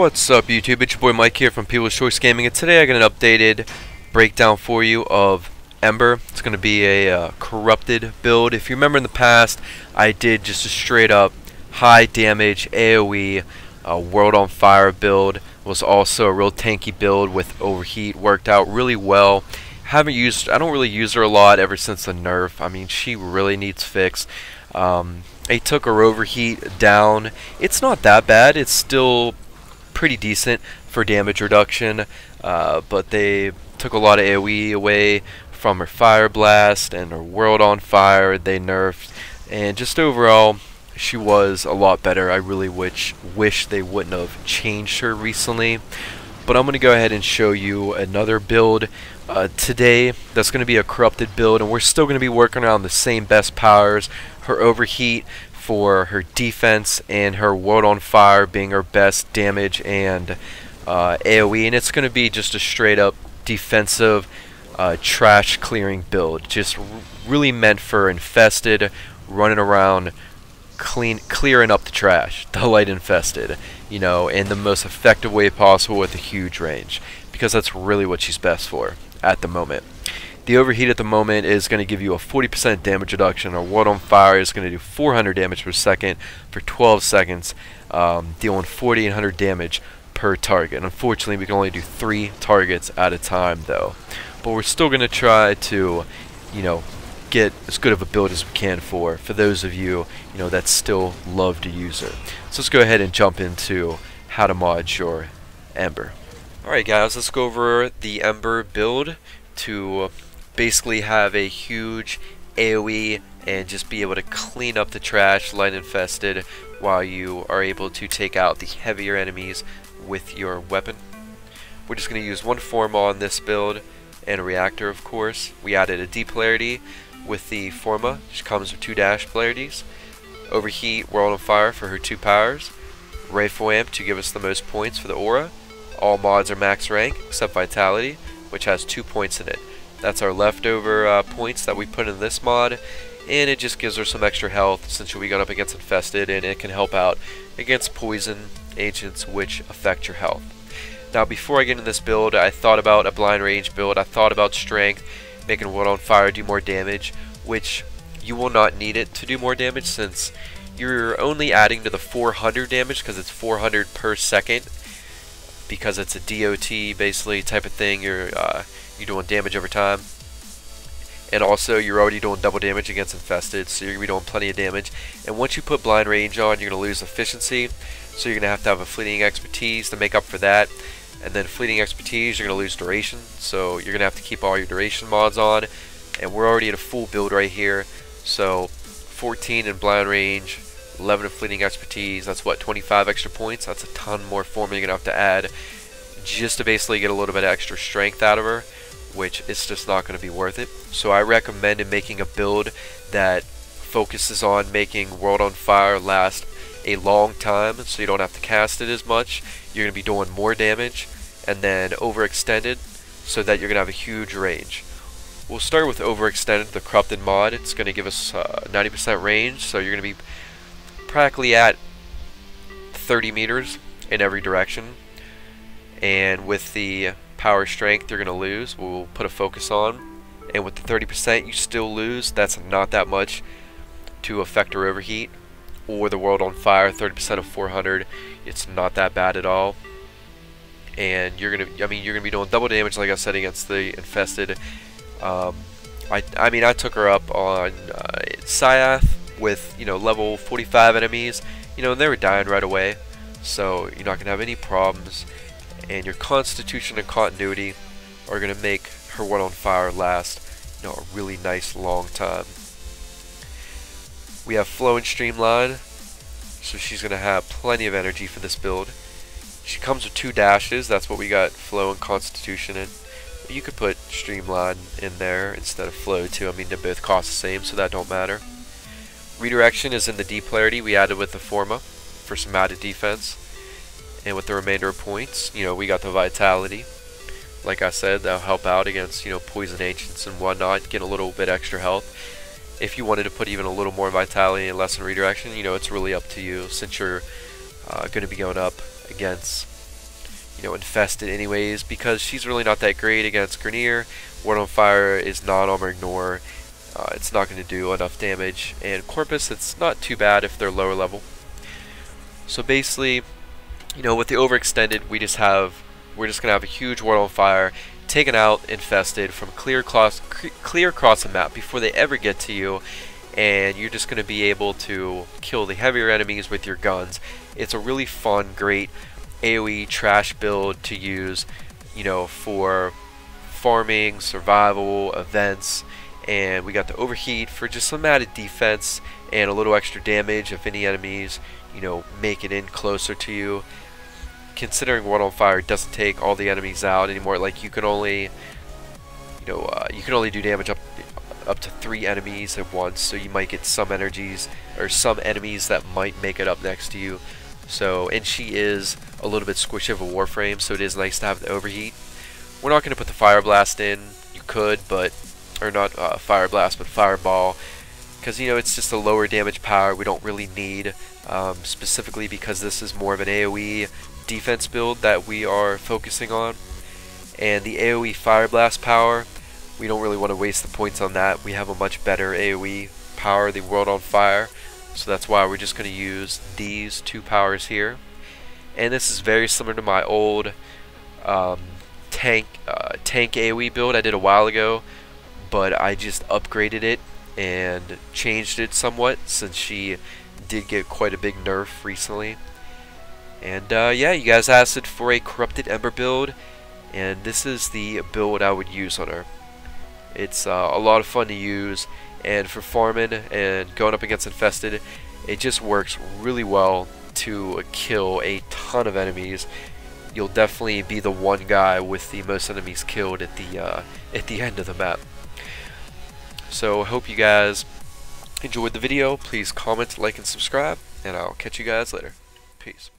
What's up YouTube, it's your boy Mike here from People's Choice Gaming, and today I got an updated breakdown for you of Ember. It's going to be a corrupted build. If you remember in the past, I did just a straight up high damage AoE World on Fire build. It was also a real tanky build with overheat, worked out really well. I don't really use her a lot ever since the nerf. I mean, she really needs fix. They took her overheat down. It's not that bad. It's still pretty decent for damage reduction, but they took a lot of AoE away from her Fire Blast and her World on Fire. They nerfed, and just overall, she was a lot better. I really wish they wouldn't have changed her recently. But I'm going to go ahead and show you another build today that's going to be a corrupted build, and we're still going to be working around the same best powers. Her overheat for her defense and her World on Fire being her best damage and AoE, and it's going to be just a straight up defensive trash clearing build, just really meant for infested, running around clearing up the trash, the light infested, you know, in the most effective way possible with a huge range, because that's really what she's best for at the moment. The overheat at the moment is going to give you a 40% damage reduction. Our World on Fire is going to do 400 damage per second for 12 seconds, dealing 40 and 100 damage per target. Unfortunately, we can only do 3 targets at a time though, but we're still going to try to, you know, get as good of a build as we can for those of you, you know, that still love to use her. So let's go ahead and jump into how to mod your Ember. Alright guys, let's go over the Ember build to basically have a huge AoE and just be able to clean up the trash, light infested, while you are able to take out the heavier enemies with your weapon. We're just going to use one Forma on this build and a reactor, of course. We added a D polarity with the Forma, which comes with 2 dash polarities. Overheat, World on Fire for her 2 powers. Rifle Amp to give us the most points for the aura. All mods are max rank except Vitality, which has 2 points in it. That's our leftover points that we put in this mod, and it just gives her some extra health since we got up against infested, and it can help out against poison agents which affect your health. Now before I get into this build, I thought about a blind range build. I thought about strength, making World on Fire do more damage, which you will not need it to do more damage since you're only adding to the 400 damage because it's 400 per second, because it's a DOT basically type of thing. You're doing damage over time, and also you're already doing double damage against infested, so you're gonna be doing plenty of damage. And once you put blind range on, you're gonna lose efficiency, so you're gonna have a fleeting expertise to make up for that. And then fleeting expertise, you're gonna lose duration, so you're gonna have to keep all your duration mods on. And we're already at a full build right here, so 14 in blind range, 11 in fleeting expertise. That's what, 25 extra points. That's a ton more Forma you're gonna have to add just to basically get a little bit of extra strength out of her, which is just not going to be worth it. So I recommend making a build that focuses on making World on Fire last a long time, so you don't have to cast it as much. You're going to be doing more damage, and then overextended so that you're going to have a huge range. We'll start with overextended, the corrupted mod. It's going to give us 90% range, so you're going to be practically at 30 meters in every direction. And with the power strength, you're going to lose. We'll put a focus on. And with the 30%, you still lose. That's not that much to affect her overheat. Or the World on Fire, 30% of 400. It's not that bad at all. And you're going to be doing double damage, like I said, against the infested. I took her up on Syath with, you know, level 45 enemies, you know, and they were dying right away. So you're not going to have any problems. And your Constitution and Continuity are going to make her World on Fire last, you know, a really nice long time. We have Flow and Streamline, so she's going to have plenty of energy for this build. She comes with 2 dashes. That's what we got Flow and Constitution in. You could put Streamline in there instead of Flow too. I mean, they both cost the same, so that don't matter. Redirection is in the D polarity we added with the Forma for some added defense. And with the remainder of points, you know, we got the Vitality. Like I said, that'll help out against, you know, poison agents and whatnot, get a little bit extra health. If you wanted to put even a little more Vitality and less in redirection, you know, it's really up to you, since you're going to be going up against infested anyways, because she's really not that great against Grenier. Ward on Fire is non-armor ignore. It's not going to do enough damage, and Corpus, it's not too bad if they're lower level. So basically, with the overextended, we're just going to have a huge Ward on Fire taken out, infested from clear across the map before they ever get to you, and you're just going to be able to kill the heavier enemies with your guns. It's a really fun, great AoE trash build to use, for farming, survival, events, and we got the overheat for just some added defense and a little extra damage if any enemies, make it in closer to you. Considering Ward on Fire doesn't take all the enemies out anymore, like you can only do damage up to 3 enemies at once, so you might get some energies or some enemies that might make it up next to you. So, and she is a little bit squishy of a Warframe, so it is nice to have the overheat. We're not going to put the Fire Blast in. You could, but, or not Fire Blast, but Fireball, because it's just a lower damage power we don't really need, specifically because this is more of an AoE defense build that we are focusing on. And the AoE Fire Blast power, we don't really want to waste the points on that. We have a much better AoE power, the Ward on Fire, so that's why we're just going to use these 2 powers here. And this is very similar to my old tank AoE build I did a while ago, but I just upgraded it and changed it somewhat since she did get quite a big nerf recently. And yeah, you guys asked it for a corrupted Ember build, and this is the build I would use on her. It's a lot of fun to use, and for farming and going up against infested, it just works really well to kill a ton of enemies. You'll definitely be the one guy with the most enemies killed at the end of the map. So I hope you guys enjoyed the video. Please comment, like, and subscribe, and I'll catch you guys later. Peace.